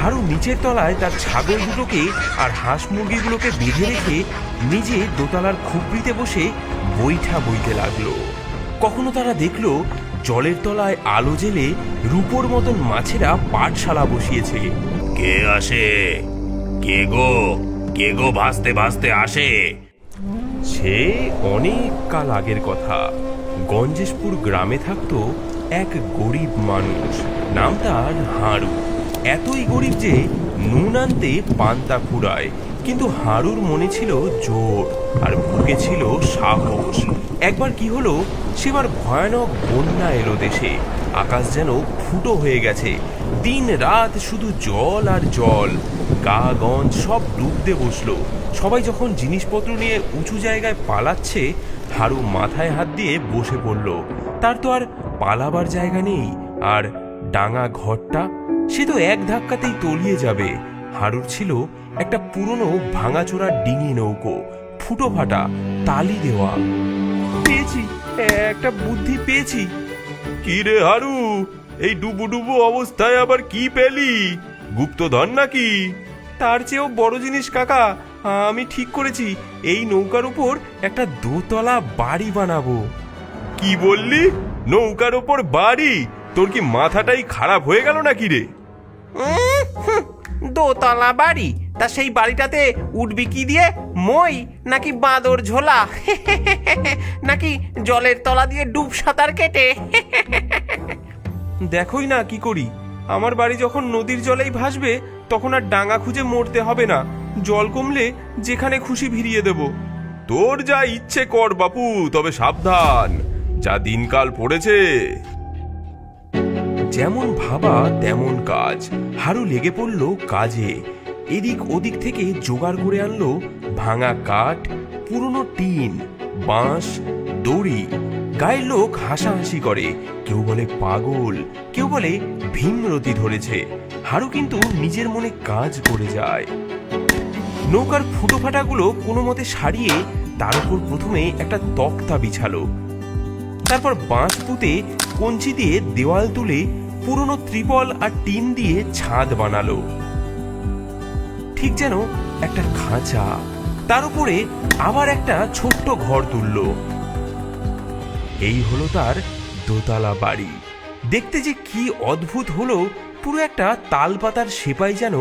হারু নিচের তলায় তার ছাগল দুটোকে আর হাঁস মুরগিগুলোকে বেঁধে রেখে নিজে দোতলার খুপড়িতে বসে বৈঠা বইতে লাগলো। কখনো তারা দেখলো জলের তলায় আলো জেলে রূপোর মতন মাছেরা পাঠশালা বসিয়েছে। কে আসে? কে গো ভাসতে ভাসতে আসে? সে অনেক কাল আগের কথা। গঞ্জেশপুর গ্রামে থাকতো এক গরিব মানুষ, নাম তার হারু। এতই গরিব যে নুন আনতে পান্তা ফুরায়। কিন্তু হারুর মনে ছিল জোর আর বুকে ছিল সাহস। একবার কি হলো, সেবার ভয়ানক বন্যা এলো দেশে। আকাশ যেন ফুটো হয়ে গেছে। দিন রাত শুধু জল আর জল। গা গঞ্জ সব ডুবতে বসলো। সবাই যখন জিনিসপত্র নিয়ে উঁচু জায়গায় পালাচ্ছে, হারু মাথায় হাত দিয়ে বসে পড়ল। তার তো আর পালাবার জায়গা নেই। আর ডাঙা ঘরটা, সে তো এক ধাক্কাতেই তলিয়ে যাবে। হারুর ছিল একটা পুরনো ভাঙাচোরা ডিঙি নৌকো, ফুটো ফাটা, তালি দেওয়া। পেয়েছি, একটা বুদ্ধি পেয়েছি। কি রে হারু, এই ডুবু ডুবু অবস্থায় আবার কি পেলি? গুপ্তধন নাকি? তার চেয়েও বড় জিনিস কাকা, আমি ঠিক করেছি এই নৌকার উপর একটা দোতলা বাড়ি বানাবো। কি বললি? নৌকার ওপর বাড়ি? তোর কি মাথাটাই খারাপ হয়ে গেল নাকি রে? দোতলা বাড়ি? তা সেই বাড়িটাতে উঠবি কি দিয়ে? মই নাকি বাঁদর ঝোলা? নাকি জলের তলা দিয়ে ডুব সাঁতার কেটে? দেখোই না কি করি। আমার বাড়ি যখন নদীর জলেই ভাসবে, তখন আর ডাঙা খুঁজে মরতে হবে না। জল কমলে যেখানে খুশি ভিড়িয়ে দেব। তোর যা ইচ্ছে কর বাপু, তবে সাবধান, যা দিনকাল পড়েছে। যেমন ভাবা তেমন কাজ। হারু লেগে পড়ল কাজে। এদিক ওদিক থেকে জোগাড় করে আনলো ভাঙা কাঠ, পুরনো টিন, বাঁশ, দড়ি। গায়ের লোক হাসাহাসি করে। কেউ বলে পাগল, কেউ বলে ভীমরতি ধরেছে। হারু কিন্তু নিজের মনে কাজ করে যায়। নৌকার ফুটো ফাটাগুলো কোনো মতে সারিয়ে তার উপর প্রথমে একটা তক্তা বিছালো। তারপর বাঁশ পুঁতে কঞ্চি দিয়ে দেওয়াল তুলে পুরনো ত্রিপল আর টিন দিয়ে ছাদ বানালো, ঠিক যেন একটা খাঁচা। তার উপরে আবার একটা ছোট্ট ঘর তুললো। এই হলো তার দোতলা বাড়ি। দেখতে যে কি অদ্ভুত হলো, পুরো একটা তালপাতার সেপাই যেন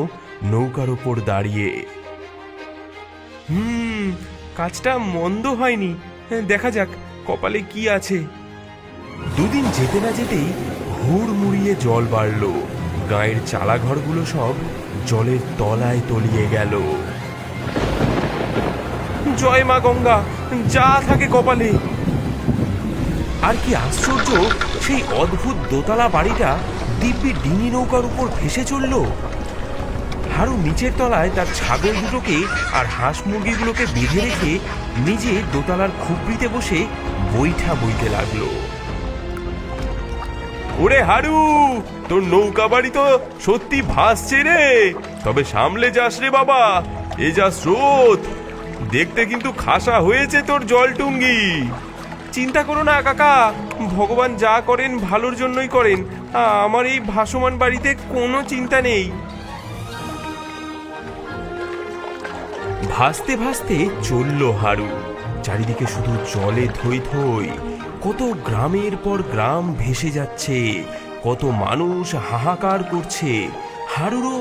নৌকার ওপর দাঁড়িয়ে। কাজটা মন্দ হয়নি। দেখা যাক কপালে কি আছে। দুদিন যেতে না যেতেই হুড়মুড়িয়ে জল বাড়ল। গায়ের চালাঘরগুলো সব জলের তলায় তলিয়ে গেল। জয় মা গঙ্গা, যা থাকে কপালে। আর কি আশ্চর্য, সেই অদ্ভুত দোতলা বাড়িটা দিব্যি ডিঙি নৌকার উপর ভেসে চলল। হারু নিচের তলায় তার ছাগল দুটোকে আর হাঁস মুরগিগুলোকে বেঁধে রেখে নিজে দোতলার খুপড়িতে বসে বৈঠা বইতে লাগলো। ওরে হারু, তোর নৌকা বাড়ি তো সত্যি ভাসছে রে। তবে সামলে যাস রে বাবা, এ যা স্রোত। দেখতে কিন্তু খাসা হয়েছে তোর জলটুঙ্গি। চিন্তা করো না কাকা, ভগবান যা করেন ভালোর জন্যই করেন। আমার এই ভাসমান বাড়িতে কোনো চিন্তা নেই। ভাসতে ভাসতে চলল হারু। চারিদিকে শুধু জলে থই থই। কত গ্রামের পর গ্রাম ভেসে যাচ্ছে, কত মানুষ হাহাকার করছে। হারুরও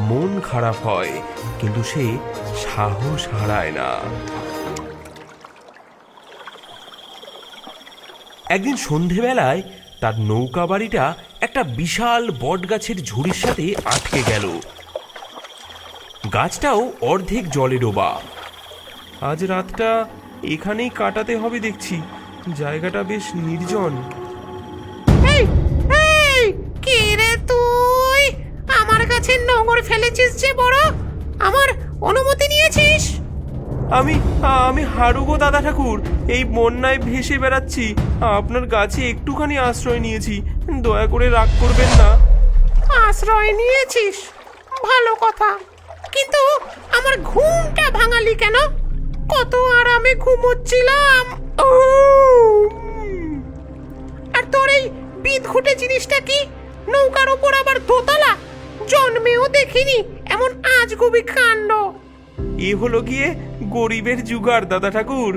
মন খারাপ হয়, কিন্তু সে সাহস হারায় না। একদিন সন্ধেবেলায় তার নৌকা বাড়িটা একটা বিশাল বটগাছের ঝুড়ির সাথে আটকে গেল। গাছটাও অর্ধেক জলে ডোবা। আজ রাতটা এখানেই কাটাতে হবে দেখছি। জায়গাটা বেশ নির্জন। কে রে তুই? আমার কাছে নোংর ফেলেছিস যে বড়? আমার অনুমতি নিয়েছিস? আমি হারু গো দাদা ঠাকুর। এই বন্যায় ভেসে বেড়াচ্ছি। আপনার গাছে একটুখানি আশ্রয় নিয়েছি, দয়া করে রাগ করবেন না। আশ্রয় নিয়েছিস? ভালো কথা, কিন্তু আমার ঘুমটা ভাঙালি কেন? কত আরামে ঘুমোচ্ছিলাম। আর তোর এই বিদ ঘুটে জিনিসটা কি? নৌকার উপর আবার দোতলা? জন্মেও দেখিনি এমন আজগুবি কাণ্ড। এ হলো গিয়ে গরিবের জুগার দাদা ঠাকুর,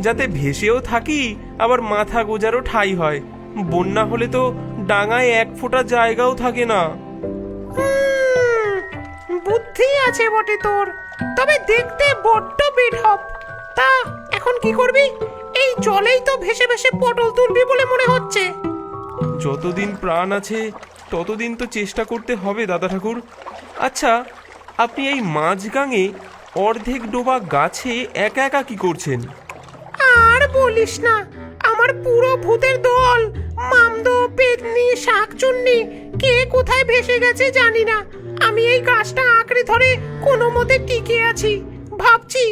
যাতে ভেসেও থাকি আবার মাথা গোজারও ঠাঁই হয়। বন্যা হলে তো ডাঙায় এক ফোঁটা জায়গাও থাকে না। বুদ্ধি আছে বটে তোর, তবে দেখতে বড্ড বেঢপ। তা এখন কি করবি? এই জলেই তো ভেসে ভেসে পটল তুলবি বলে মনে হচ্ছে। যতদিন প্রাণ আছে ততদিন তো চেষ্টা করতে হবে দাদা ঠাকুর। আচ্ছা, আপনি এই মাঝগাঙে অর্ধেক ডোবা গাছে একা একা কি করছেন? আর বলিস না, আমার পুরো ভূতের দল, মামদো, পেতনি, শাকচুন্নি, কে কোথায় ভেসে গেছে জানি না। আমি এই গাছটা আঁকড়ে ধরে কোনো মতে টিকে আছি। ভাবছি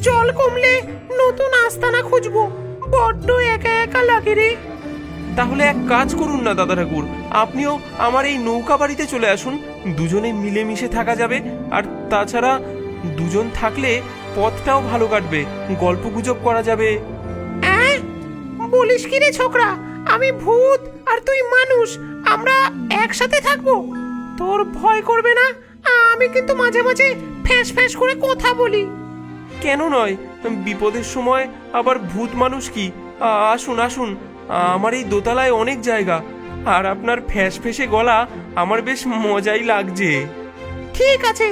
জল কমলে নতুন আস্তানা খুঁজবো। বড্ড একা একা লাগে রে। তাহলে এক কাজ করুন না দাদা ঠাকুর, আপনিও আমার এই নৌকা বাড়িতে চলে আসুন। দুজনে মিলেমিশে থাকা যাবে। আর তাছাড়া দুজন থাকলে পথটাও ভালো কাটবে, গল্প গুজব করা যাবে। বলিস কি রে ছোকরা? আমি ভূত আর তুই মানুষ, আমরা একসাথে থাকবো? তোর ভয় করবে না? আমি কিন্তু মাঝে মাঝে ফ্যাঁস ফ্যাঁস করে কথা বলি। কেন নয়, বিপদের সময় আবার ভূত মানুষ কি। আসুন আসুন, আমার এই দোতলায় অনেক জায়গা। আর আপনার ফ্যাঁস ফেঁসে গলা আমার বেশ মজাই লাগছে। ঠিক আছে,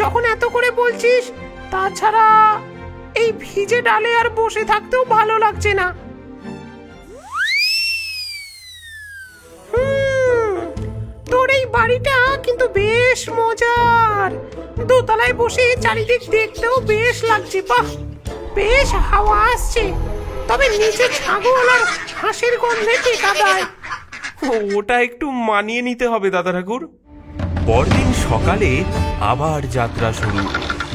যখন এত করে বলছিস। তাছাড়া এই ভিজে ডালে আর বসে থাকতেও ভালো লাগছে না। তোর এই বাড়িটা কিন্তু বেশ মজার। দোতলায় বসে চারিদিক দেখতেও বেশ লাগছে। বাহ, বেশ হাওয়া আসছে। তবে নিচে ছাগল আর হাঁসের গন্ধে টেকা দেয়। ওটা একটু মানিয়ে নিতে হবে দাদা ঠাকুর। পরদিন সকালে আবার যাত্রা শুরু।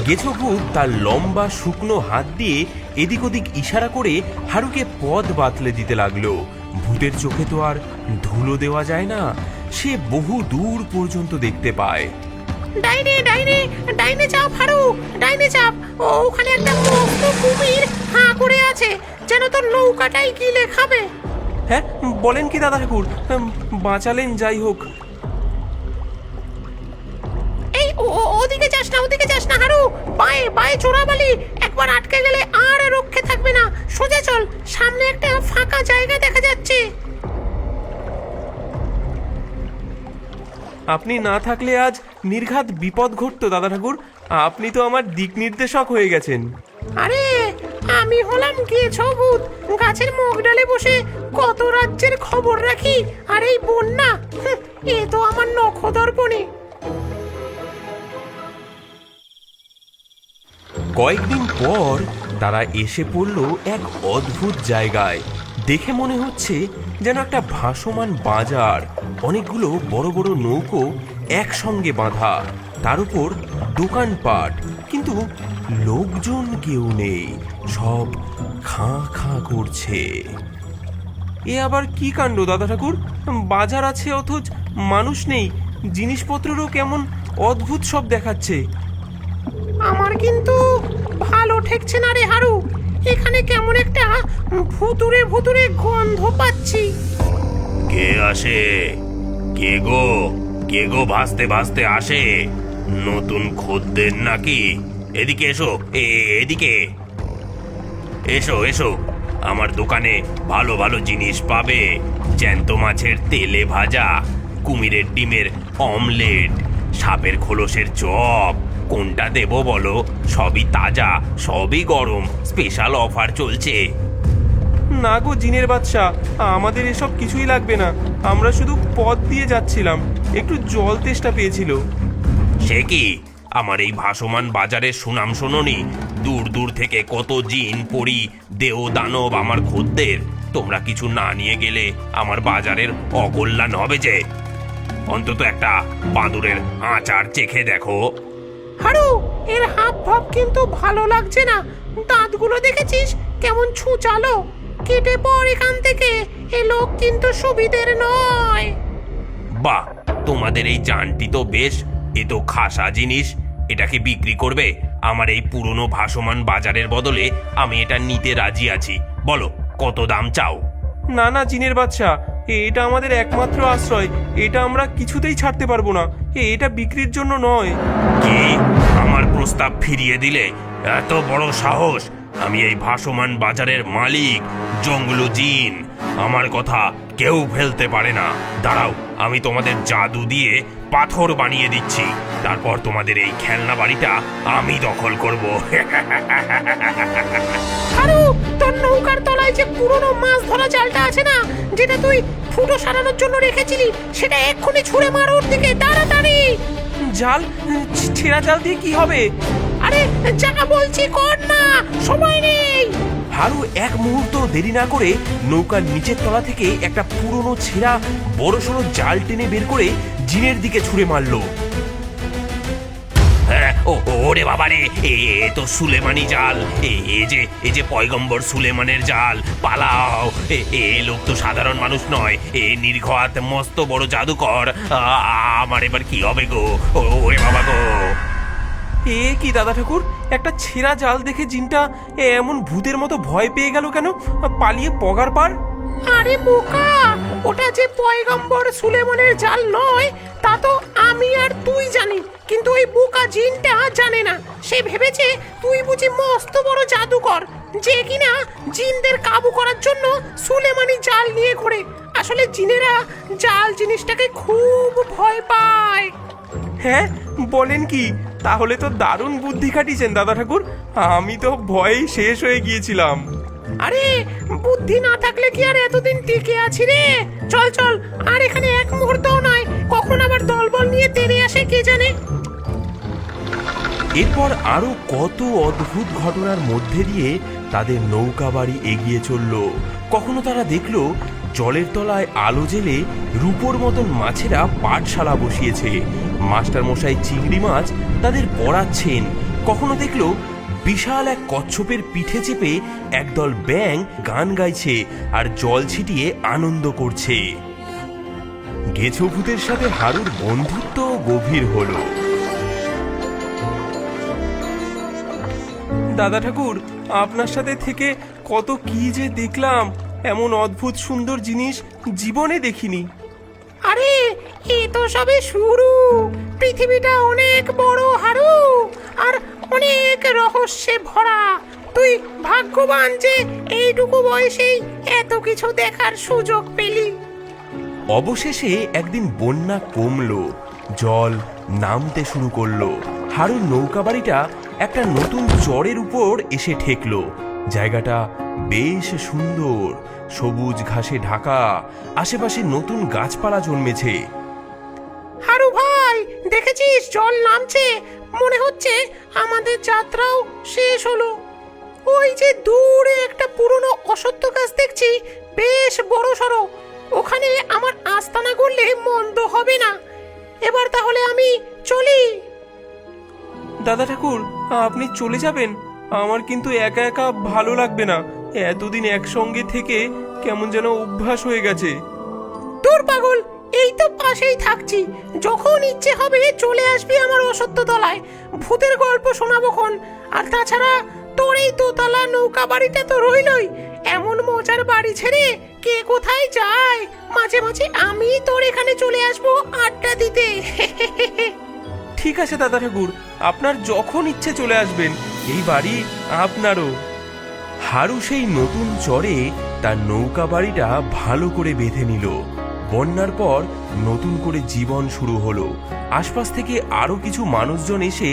গেছভূত তার লম্বা শুকনো হাত দিয়ে এদিক ওদিক ইশারা করে হারুকে পথ বাতলে দিতে লাগলো। ভূতের চোখে তো আর ধুলো দেওয়া যায় না, সে বহু দূর পর্যন্ত দেখতে পায়। ডাইনে ডাইনে ডাইনে চাপ হারু, ডাইনে চাপ। ওখানে একটা মস্ত কুমির হাঁ করে আছে, যেন তোর নৌকাটাই গিলে খাবে। হ্যাঁ, বলেন কি দাদা ঠাকুর? বাঁচালেন যাই হোক। এই ওদিকে যাস না, ওদিকে যাস না হারু। বায়ে বায়ে চোরাবালি, একবার আটকে গেলে আর রক্ষে থাকবে না। সোজা চল, সামনে একটা ফাঁকা জায়গা দেখা যাচ্ছে। আপনি না থাকলে আজ নির্ঘাত বিপদ ঘটতো দাদা ঠাকুর। আপনি তো আমার দিক নির্দেশক হয়ে গেছেন। আরে আমি হলাম গেছভূত, গাছের মুখ ডালে বসে কত রাজ্যের খবর রাখি। আর এই বন্যা, এ তো আমার নখদর্পণে। কয়েকদিন পর তারা এসে পড়ল এক অদ্ভুত জায়গায়। দেখে মনে হচ্ছে যেন একটা ভাসমান বাজার। অনেকগুলো বড় বড় নৌকো একসঙ্গে বাঁধা, তার উপর দোকানপাট, কিন্তু লোকজন কেউ নেই, সব খাঁ খাঁ করছে। এ আবার কি কাণ্ড দাদা ঠাকুর? বাজার আছে অথচ মানুষ নেই, জিনিসপত্রেরও কেমন অদ্ভুত সব দেখাচ্ছে। আমার কিন্তু ভালো ঠেকছে না রে হারু। এখানে কেমন একটা ভুতুরে ভুতুরে গন্ধ পাচ্ছি। কে আসে? কে গো? কে গো ভাসতে ভাসতে আসে? নতুন খদ্দের নাকি? এদিকে এসো, এদিকে এসো এসো। আমার দোকানে ভালো ভালো জিনিস পাবে। জ্যান্ত মাছের তেলে ভাজা, কুমিরের ডিমের অমলেট, সাপের খোলসের চপ। কোনটা দেবো বলো? সবই তাজা, সবই গরম, স্পেশাল অফার চলছে। না গো জিনের বাদশা, আমাদের এসব কিছুই লাগবে না। আমরা শুধু পথ দিয়ে যাচ্ছিলাম, একটু জল তেষ্টা পেয়েছিল। সে কি? আমার এই ভাসমান বাজারের সুনাম শোনোনি? দূর দূর থেকে কত জিন, পরি, দেও, দানব আমার খদ্দের। তোমরা কিছু না নিয়ে গেলে আমার বাজারের অকল্যাণ হবে যে। অন্তত একটা বাঁদরের আচার চেখে দেখো। হারু, এর হাব ভাব কিন্তু ভালো লাগছে না। দাঁতগুলো দেখেছিস কেমন ছুচালো? কেটে পড় এখান থেকে, এ লোক কিন্তু সুবিধের নয়। বাহ, তোমাদের এই জানটি তো বেশ। এ তো খাসা জিনিস। এটাকে বিক্রি করবে আমার এই পুরনো ভাসমান বাজারের বদলে? আমি এটা নিতে রাজি আছি। বলো কত দাম চাও? না না জিনের বাদশা, এটা আমাদের একমাত্র আশ্রয়, এটা আমরা কিছুতেই ছাড়তে পারবো না, এটা বিক্রির জন্য নয়। কি আমার প্রস্তাব ফিরিয়ে দিলে? এত বড় সাহস! আমি এই ভাসমান বাজারের মালিক, জঙ্গলু জিন। আমার কথা কেউ ফেলতে পারে না। দাঁড়াও, আমি তোমাদের জাদু দিয়ে পাথর বানিয়ে দিচ্ছি, তারপর তোমাদের এই খেলনা বাড়িটা আমি দখল করব। আরো তোর নৌকার তলায় যে পুরনো মাছ ধরা জালটা আছে না, যেটা তুই ফুটো সারানোর জন্য রেখেছিলি, সেটা এক্ষুনি ছুঁড়ে মার ওর দিকে, তাড়াতাড়ি। জাল? ছেঁড়া জাল দিয়ে কি হবে? আরে যা বলছি কর না, সময় নেই। হারু এক মুহূর্ত দেরি না করে নৌকার নিচের তলা থেকে একটা পুরনো ছেঁড়া বড়সড় জাল টেনে বের করে জিনের দিকে ছুঁড়ে মারলো। হ্যাঁ, ওরে বাবারে, এ তো সুলেমানি জাল। এ যে পয়গম্বর সুলেমানের জাল। পালাও! এ লোক তো সাধারণ মানুষ নয়, এ নির্ঘাত মস্ত বড় জাদুকর। আমার এবার কি হবে গো? ওরে বাবা গো! এ কি দাদা ঠাকুর, একটা ছেঁড়া জাল দেখে জিনটা এমন ভূতের মতো ভয় পেয়ে গেল কেন? পালিয়ে পগার পার? আরে বোকা, ওটা যে পয়গম্বর সুলেমানের জাল নয় তা তো আমি আর তুই জানি, কিন্তু ওই বোকা জিনটা জানে না। সে ভেবেছে তুই বুঝি মস্ত বড় জাদুকর, যে কিনা জিনদের কাবু করার জন্য সুলেমানি জাল নিয়ে ঘোরে। আসলে জিনেরা জাল জিনিসটাকে খুব ভয় পায়। হ্যাঁ, বলেন কি? তাহলে তো দারুণ বুদ্ধি খাটিয়েছেন দাদা ঠাকুর, আমি তো ভয়েই শেষ হয়ে গিয়েছিলাম। আরে বুদ্ধি না থাকলে কি আর এতদিন টিকে আছি রে? চল চল, আর এখানে এক মুহূর্তও নয়, কখন আবার দলবল নিয়ে তেড়ে আসে কে জানে। এরপর আরো কত অদ্ভুত ঘটনার মধ্যে দিয়ে তাদের নৌকা বাড়ি এগিয়ে চলল। কখনো তারা দেখলো জলের তলায় আলো জেলে রূপোর মতন মাছেরা পাঠশালা বসিয়েছে, মাস্টার মশাই চিংড়ি মাছ তাদের পড়াচ্ছেন। কখনো দেখলো বিশাল এক কচ্ছপের পিঠে চেপে একদল ব্যাঙ গান গাইছে আর জল ছিটিয়ে আনন্দ করছে। গেছো ভূতের সাথে হারুর বন্ধুত্ব গভীর হলো। দাদা ঠাকুর, আপনার সাথে থেকে কত কি যে দেখলাম, এমন অদ্ভুত সুন্দর জিনিস জীবনে দেখিনি। আরে এ তো সবে শুরু, পৃথিবীটা অনেক বড় হারু, আর অনেক রহস্যে ভরা। তুই ভাগ্যবান যে এইটুকু বয়সেই এত কিছু দেখার সুযোগ পেলি। অবশেষে একদিন বন্যা কমলো, জল নামতে শুরু করলো। হারুর নৌকা বাড়িটা একটা নতুন চরের উপর এসে ঠেকলো। জায়গাটা বেশ সুন্দর, সবুজ ঘাসে ঢাকা, আশেপাশে নতুন গাছপালা জন্মেছে। হারু ভাই, দেখেছিস জল নামছে? মনে হচ্ছে আমাদের যাত্রাও শেষ হলো। ওই যে দূরে একটা পুরনো অশ্বত্থ গাছ দেখছি, বেশ বড় সড়ো। ওখানে আমার আস্তানা করলে মন্দ হবে না। এবার তাহলে আমি চলি। দাদা ঠাকুর, আপনি চলে যাবেন? আমার কিন্তু একা একা ভালো লাগবে না। এতদিন একসঙ্গে থেকে কেমন যেন অভ্যাস হয়ে গেছে। তোর পাগল, এই তো পাশেই থাকছি, যখন ইচ্ছে হবে চলে আসবি আমার অশ্বত্থ তলায়, ভূতের গল্প শোনাবোক্ষণ। আর তাছাড়া তোর এই দোতলা নৌকা বাড়িটা তো রইলই, এমন মজার বাড়ি ছেড়ে কে কোথায় যায়? মাঝে মাঝে আমি তোর এখানে চলে আসবো আড্ডা দিতে। ঠিক আছে দাদা ঠাকুর, আপনার যখন ইচ্ছে চলে আসবেন, এই বাড়ি আপনারও। হারু সেই নতুন চরে তার নৌকা বাড়িটা ভালো করে বেঁধে নিল। বন্যার পর নতুন করে জীবন শুরু হলো। আশপাশ থেকে আরো কিছু মানুষজন এসে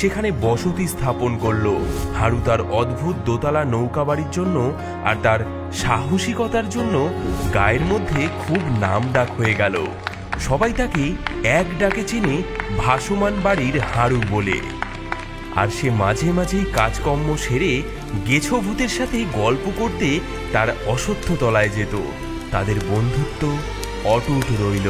সেখানে বসতি স্থাপন করলো। হারু তার অদ্ভুত দোতলা নৌকা বাড়ির জন্য আর তার সাহসিকতার জন্য গায়ের মধ্যে খুব নামডাক হয়ে গেল। সবাই তাকে এক ডাকে চেনে ভাসমান বাড়ির হারু বলে। আর সে মাঝে মাঝেই কাজকর্ম সেরে গেছো ভূতের সাথে গল্প করতে তার অশ্বত্থ তলায় যেত। তাদের বন্ধুত্ব অটুট রইল।